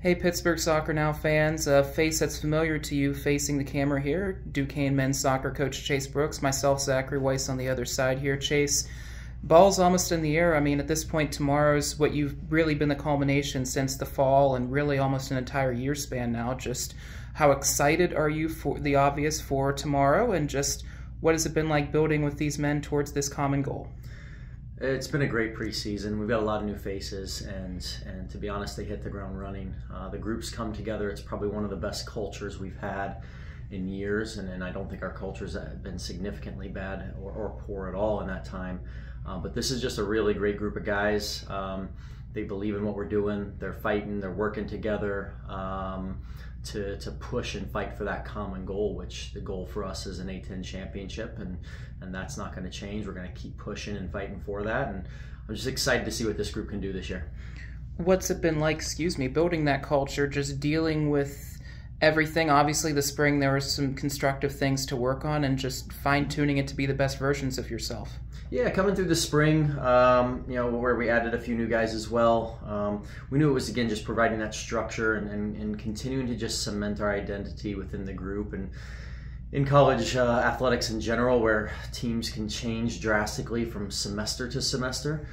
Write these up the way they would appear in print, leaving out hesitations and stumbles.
Hey Pittsburgh Soccer Now fans, a face that's familiar to you facing the camera here, Duquesne men's soccer coach Chase Brooks, myself Zachary Weiss on the other side here. Chase, ball's almost in the air. I mean, at this point, tomorrow's what you've really been the culmination since the fall and really almost an entire year span now. Just how excited are you for the obvious for tomorrow, and just what has it been like building with these men towards this common goal? It's been a great preseason. We've got a lot of new faces, and to be honest, they hit the ground running. The group's come together. It's probably one of the best cultures we've had in years, and I don't think our culture's been significantly bad or poor at all in that time. But this is just a really great group of guys. They believe in what we're doing. They're fighting. They're working together to push and fight for that common goal, which the goal for us is an A-10 championship, and that's not going to change. We're going to keep pushing and fighting for that, and I'm just excited to see what this group can do this year. What's it been like, building that culture, just dealing with everything? Obviously the spring there were some constructive things to work on, and just fine-tuning it to be the best versions of yourself. Yeah, coming through the spring, where we added a few new guys as well. We knew it was, again, just providing that structure and continuing to just cement our identity within the group. And in college athletics in general, where teams can change drastically from semester to semester,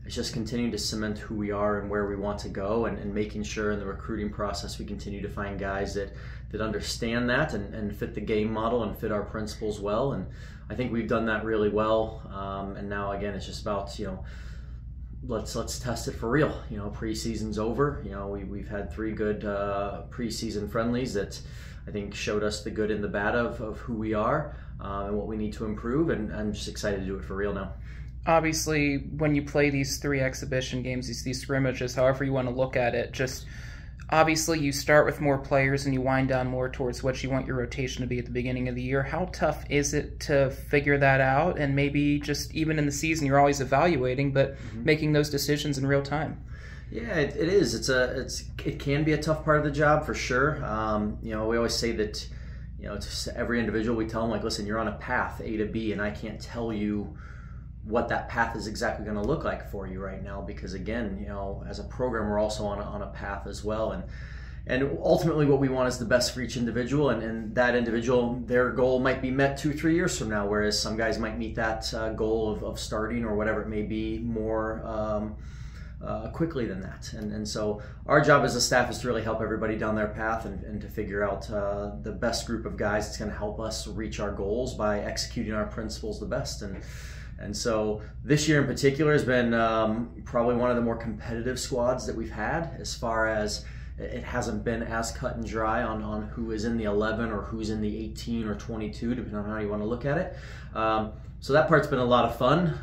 it's just continuing to cement who we are and where we want to go, and making sure in the recruiting process we continue to find guys that understand that and fit the game model and fit our principles well. And I think we've done that really well. And now again, it's just about, let's test it for real. Preseason's over. We've had 3 good preseason friendlies that I think showed us the good and the bad of who we are and what we need to improve. And I'm just excited to do it for real now. Obviously, when you play these 3 exhibition games, these scrimmages, however you want to look at it, just obviously you start with more players and you wind down more towards what you want your rotation to be at the beginning of the year. How tough is it to figure that out? And maybe just even in the season, you're always evaluating, but making those decisions in real time. Yeah, it is. It can be a tough part of the job for sure. We always say that, to every individual we tell them, like, listen, you're on a path A to B, and I can't tell you what that path is exactly going to look like for you right now, because again, as a program, we're also on a path as well, and ultimately what we want is the best for each individual, and that individual, their goal might be met 2-3 years from now, whereas some guys might meet that goal of starting or whatever it may be more quickly than that. And so our job as a staff is to really help everybody down their path and to figure out the best group of guys that's going to help us reach our goals by executing our principles the best. And so this year in particular has been probably one of the more competitive squads that we've had, as far as it hasn't been as cut and dry on who is in the 11 or who's in the 18 or 22, depending on how you want to look at it. So that part's been a lot of fun.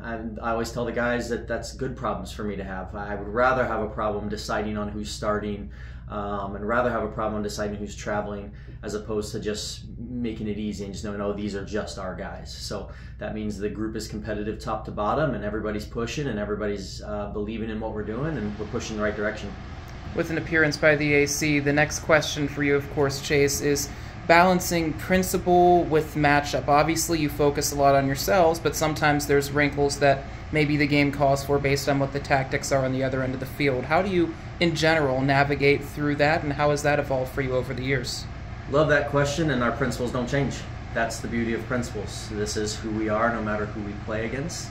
And I always tell the guys that that's good problems for me to have. I would rather have a problem deciding on who's starting and rather have a problem deciding who's traveling, as opposed to just making it easy and just knowing, oh, these are just our guys. So that means the group is competitive top to bottom, and everybody's pushing, and everybody's believing in what we're doing, and we're pushing in the right direction. With an appearance by the AC, the next question for you, of course, Chase, is balancing principle with matchup. Obviously, you focus a lot on yourselves, but sometimes there's wrinkles that maybe the game calls for based on what the tactics are on the other end of the field. How do you, in general, navigate through that, and how has that evolved for you over the years? Love that question, and our principles don't change. That's the beauty of principles. This is who we are, no matter who we play against.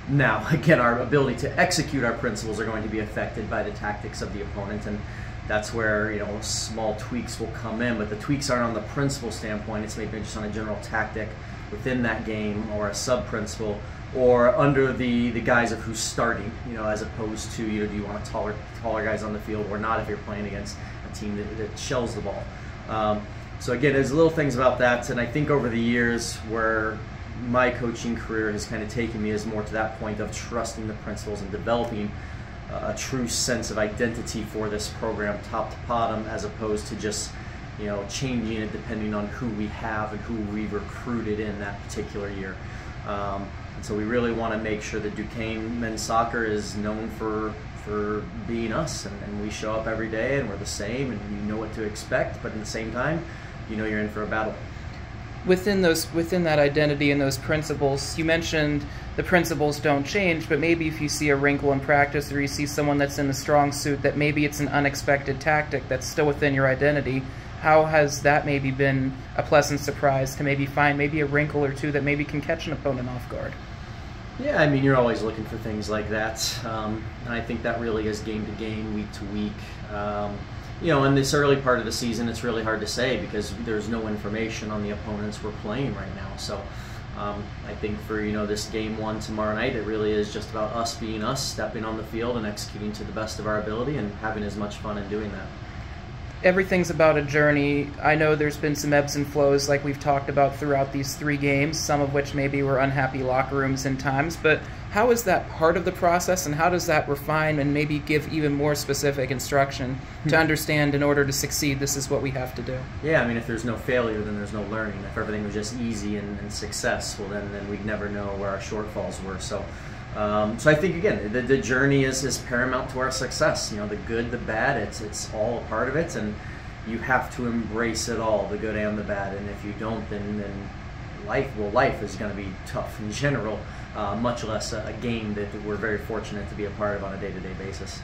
Now, again, our ability to execute our principles are going to be affected by the tactics of the opponent, and that's where small tweaks will come in. But the tweaks aren't on the principle standpoint. It's maybe just on a general tactic within that game, or a sub-principle, or under the guise of who's starting, as opposed to, do you want taller guys on the field or not if you're playing against a team that shells the ball. So again, there's little things about that, and I think over the years where my coaching career has kind of taken me is more to that point of trusting the principles and developing a true sense of identity for this program top to bottom, as opposed to just changing it depending on who we have and who we recruited in that particular year. And so we really want to make sure that Duquesne men's soccer is known for being us, and we show up every day and we're the same, and you know what to expect, but at the same time, you're in for a battle. Within that identity and those principles, you mentioned the principles don't change, but maybe if you see a wrinkle in practice or you see someone that's in the strong suit that maybe it's an unexpected tactic that's still within your identity, how has that maybe been a pleasant surprise to maybe find maybe a wrinkle or two that maybe can catch an opponent off guard? Yeah, I mean, you're always looking for things like that, and I think that really is game to game, week to week. You know, in this early part of the season, it's really hard to say because there's no information on the opponents we're playing right now. So I think for, you know, this game one tomorrow night, it really is just about us being us, stepping on the field and executing to the best of our ability and having as much fun in doing that. Everything's about a journey. I know there's been some ebbs and flows like we've talked about throughout these 3 games, some of which maybe were unhappy locker rooms in times, but how is that part of the process and how does that refine and maybe give even more specific instruction to understand in order to succeed this is what we have to do? Yeah, I mean, if there's no failure, then there's no learning. If everything was just easy and success, well then we'd never know where our shortfalls were. So I think, again, the journey is paramount to our success. You know, the good, the bad, it's all a part of it, and you have to embrace it all, the good and the bad. And if you don't, then life is going to be tough in general, much less a game that we're very fortunate to be a part of on a day-to-day basis.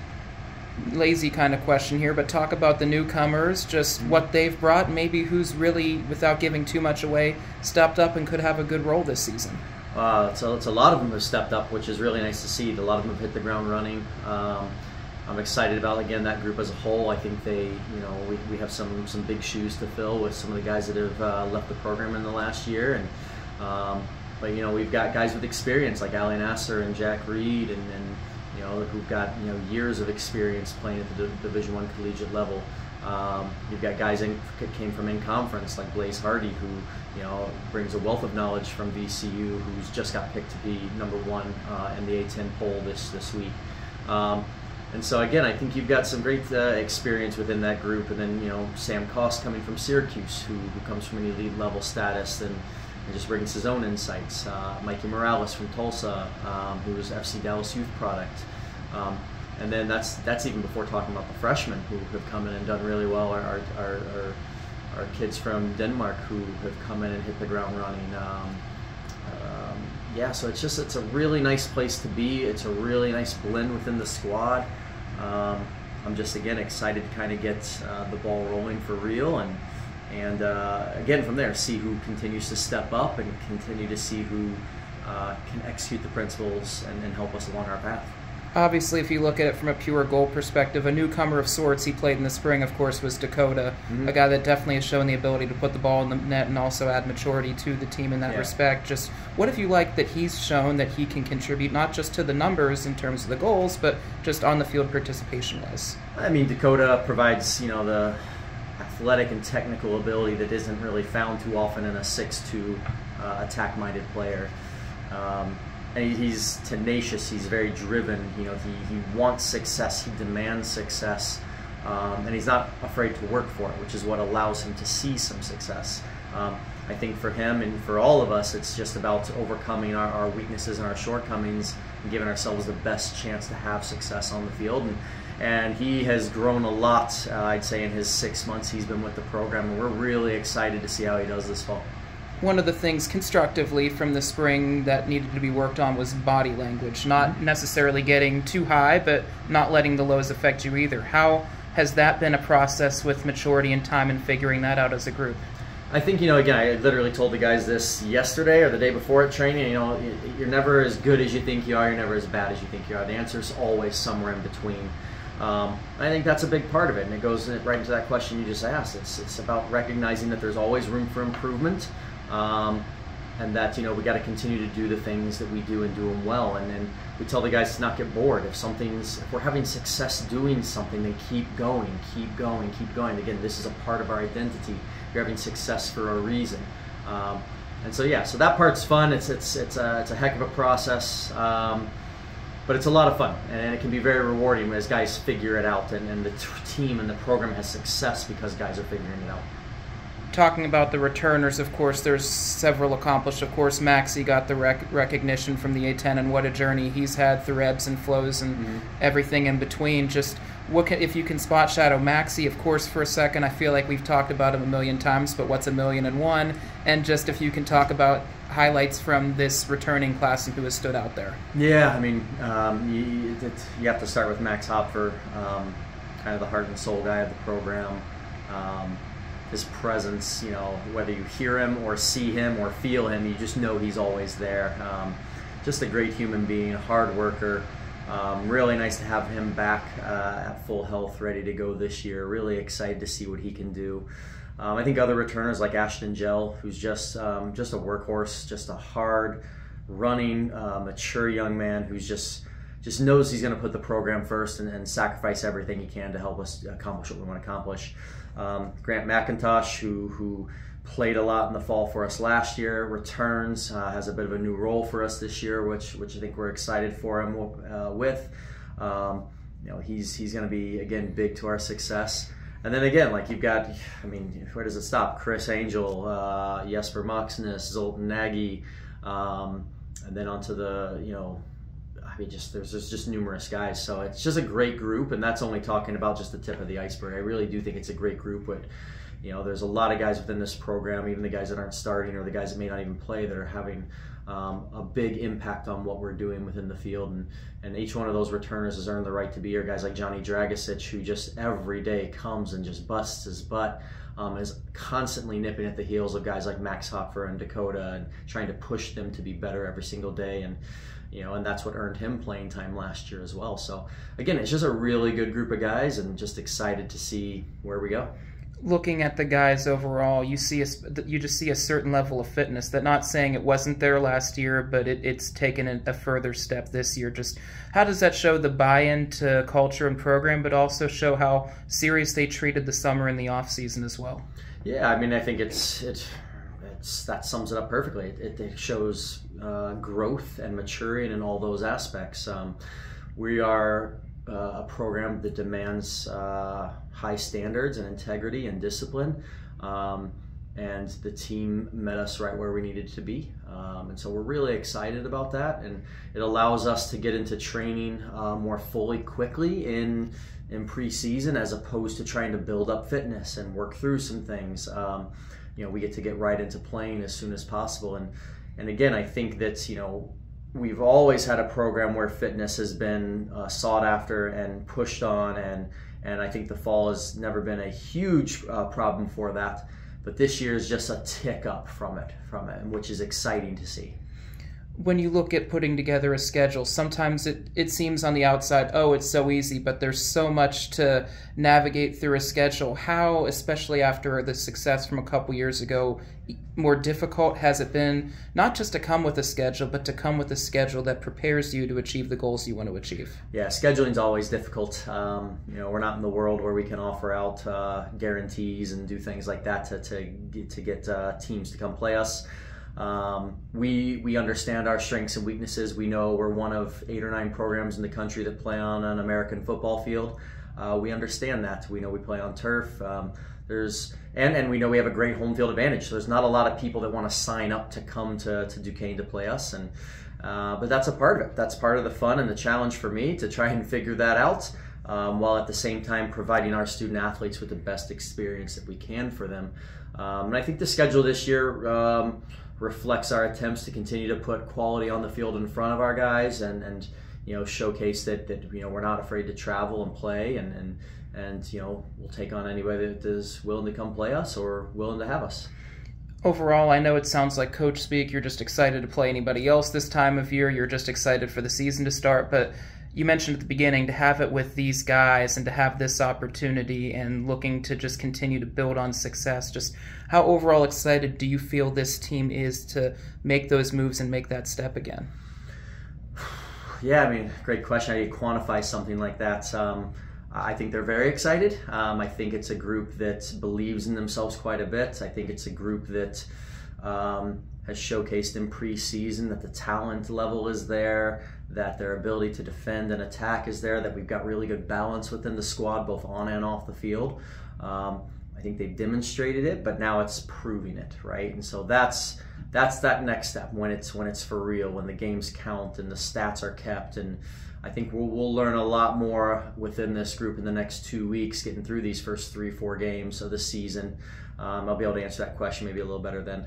Lazy kind of question here, but talk about the newcomers, just what they've brought, maybe who's really, without giving too much away, stepped up and could have a good role this season. So it's a lot of them have stepped up, which is really nice to see. A lot of them have hit the ground running. I'm excited about, again, that group as a whole. I think we have some big shoes to fill with some of the guys that have left the program in the last year. And but you know, we've got guys with experience like Ali Nasser and Jack Reed, and you know, who've got, you know, years of experience playing at the Division I collegiate level. You've got guys that came from in-conference like Blaze Hardy, who, you know, brings a wealth of knowledge from VCU, who's just got picked to be #1 in the A10 poll this week. And so again, I think you've got some great experience within that group. And then, you know, Sam Koss coming from Syracuse, who comes from an elite level status and just brings his own insights. Mikey Morales from Tulsa, who is FC Dallas youth product. And then that's even before talking about the freshmen who have come in and done really well. Our kids from Denmark who have come in and hit the ground running. Yeah, so it's a really nice place to be. It's a really nice blend within the squad. I'm just, again, excited to kind of get the ball rolling for real, and again, from there, see who continues to step up and continue to see who can execute the principles and help us along our path. Obviously, if you look at it from a pure goal perspective, a newcomer of sorts he played in the spring, of course, was Dakota, a guy that definitely has shown the ability to put the ball in the net and also add maturity to the team in that respect. Just what have you liked that he's shown that he can contribute, not just to the numbers in terms of the goals, but just on the field participation-wise? I mean, Dakota provides, you know, the athletic and technical ability that isn't really found too often in a 6'2" attack-minded player. And he's tenacious, he's very driven, you know, he wants success, he demands success, and he's not afraid to work for it, which is what allows him to see some success. I think for him and for all of us, it's just about overcoming our weaknesses and our shortcomings and giving ourselves the best chance to have success on the field. And he has grown a lot, I'd say, in his 6 months he's been with the program, and we're really excited to see how he does this fall. One of the things constructively from the spring that needed to be worked on was body language, not necessarily getting too high, but not letting the lows affect you either. How has that been a process with maturity and time and figuring that out as a group? I think, you know, again, I literally told the guys this yesterday or the day before at training. You know, you're never as good as you think you are, you're never as bad as you think you are. The answer is always somewhere in between. I think that's a big part of it, and it goes right into that question you just asked. It's about recognizing that there's always room for improvement. And that, you know, we got to continue to do the things that we do and do them well. And then we tell the guys to not get bored. If we're having success doing something, then keep going, keep going, keep going. Again, this is a part of our identity. You're having success for a reason. And so yeah, so that part's fun. It's a heck of a process, but it's a lot of fun, and it can be very rewarding as guys figure it out, and the team and the program has success because guys are figuring it out. talking about the returners, of course, there's several accomplished. Of course, Maxie got the recognition from the A10, and what a journey he's had through ebbs and flows and everything in between. Just if you can spot shadow Maxie, of course, for a second. I feel like we've talked about him a million times, but what's 1,000,001? And just if you can talk about highlights from this returning class and who has stood out there. Yeah, I mean, you have to start with Max Hopfer, kind of the heart and soul guy of the program. His presence, you know, whether you hear him or see him or feel him, you just know he's always there. Just a great human being, a hard worker. Really nice to have him back at full health, ready to go this year. Really excited to see what he can do. I think other returners like Ashton Gell, who's just a workhorse, just a hard running, mature young man who's just knows he's going to put the program first and sacrifice everything he can to help us accomplish what we want to accomplish. Grant McIntosh, who played a lot in the fall for us last year, returns, has a bit of a new role for us this year, which I think we're excited for him with. You know, he's going to be, again, big to our success. And then again, like you've got, I mean, where does it stop? Chris Angel, Jesper Moxness, Zoltan Nagy, and then onto the, you know, I mean, there's just numerous guys. So it's just a great group, and that's only talking about just the tip of the iceberg. I really do think it's a great group, but you know, there's a lot of guys within this program, even the guys that aren't starting or the guys that may not even play, that are having a big impact on what we're doing within the field. And each one of those returners has earned the right to be here. Guys like Johnny Dragicic, who just every day comes and just busts his butt, is constantly nipping at the heels of guys like Max Hopfer and Dakota and trying to push them to be better every single day. And you know, and that's what earned him playing time last year as well. So again, it's just a really good group of guys, and just excited to see where we go. Looking at the guys overall, you just see a certain level of fitness. That, not saying it wasn't there last year, but it's taken a further step this year. Just how does that show the buy-in to culture and program, but also show how serious they treated the summer and the off season as well? Yeah, I mean, I think that sums it up perfectly. It shows growth and maturing in all those aspects. We are a program that demands high standards and integrity and discipline, and the team met us right where we needed to be, and so we're really excited about that, and it allows us to get into training more fully quickly in preseason, as opposed to trying to build up fitness and work through some things. You know, we get to get right into playing as soon as possible, and again, I think that, you know, we've always had a program where fitness has been sought after and pushed on, and I think the fall has never been a huge problem for that. But this year is just a tick up from it, which is exciting to see. When you look at putting together a schedule, sometimes it seems on the outside, oh, it's so easy, but there's so much to navigate through a schedule. How, especially after the success from a couple years ago, more difficult has it been, not just to come with a schedule, but to come with a schedule that prepares you to achieve the goals you want to achieve? Yeah, scheduling's always difficult. You know, we're not in the world where we can offer out guarantees and do things like that to get teams to come play us. We understand our strengths and weaknesses. We know we're one of 8 or 9 programs in the country that play on an American football field. We understand that. We know we play on turf. And we know we have a great home field advantage. So there's not a lot of people that want to sign up to come to Duquesne to play us. But that's a part of it. That's part of the fun and the challenge for me, to try and figure that out, while at the same time providing our student athletes with the best experience that we can for them. And I think the schedule this year reflects our attempts to continue to put quality on the field in front of our guys, and you know, showcase that you know, we're not afraid to travel and play, and you know, we'll take on anybody that is willing to come play us or willing to have us. Overall, I know it sounds like coach speak. You're just excited to play anybody else this time of year. You're just excited for the season to start, but you mentioned at the beginning, to have it with these guys and to have this opportunity and looking to just continue to build on success, just how overall excited do you feel this team is to make those moves and make that step again? Yeah, I mean, great question. How do you quantify something like that? I think they're very excited. I think it's a group that believes in themselves quite a bit. I think it's a group that has showcased in preseason that the talent level is there, that their ability to defend and attack is there, that we've got really good balance within the squad, both on and off the field. I think they've demonstrated it, but now it's proving it, right? And so that's that next step when it's for real, when the games count and the stats are kept. And I think we'll learn a lot more within this group in the next 2 weeks, getting through these first 3-4 games of the season. I'll be able to answer that question maybe a little better then.